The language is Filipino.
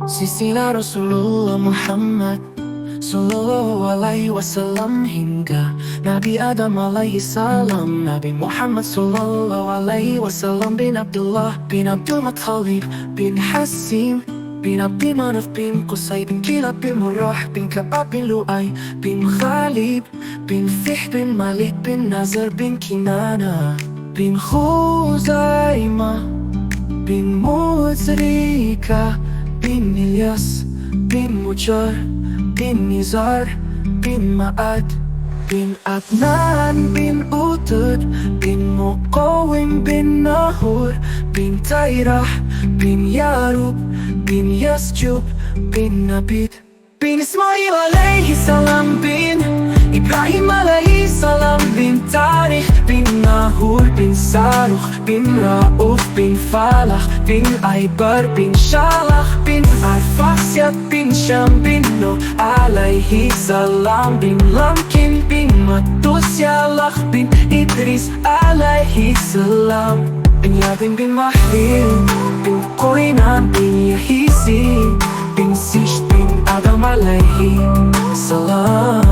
Sina Rasulullah Muhammad Sallallahu alaihi wasallam hingga Nabi Adam alaihi salam, Nabi Muhammad sallallahu alaihi wasallam bin Abdullah bin Abdul Muttalib bin Hasim bin Abdi Manaf bin Qusay bin Kilab bin Murrah bin Ka'ab bin Lu'ay bin Khalid bin Fihr bin Malik bin Nazar bin Kinana bin Khuzaimah bin Muzrika bin Ilyas bin Mujar bin Nizar bin Ma'ad bin Adnan bin Utud bin Muqawim bin Nahur bin Tayrah bin Yarub bin Yasjub bin Nabid bin Ismail alaihi salam bin Ibrahim alaihi salam bin Tarikh bin Nahur bin Saruh bin Rauf bin Falah bin Aybar bin Shalah bin Arfaxyat bin Sham bin Nuh alaihi salam bin Lamkin bin Matusyalah bin Idris alaihi salam bin Yadin bin Mahir bin Qoinan bin Yahisi bin Sish bin Adam alaihi salam.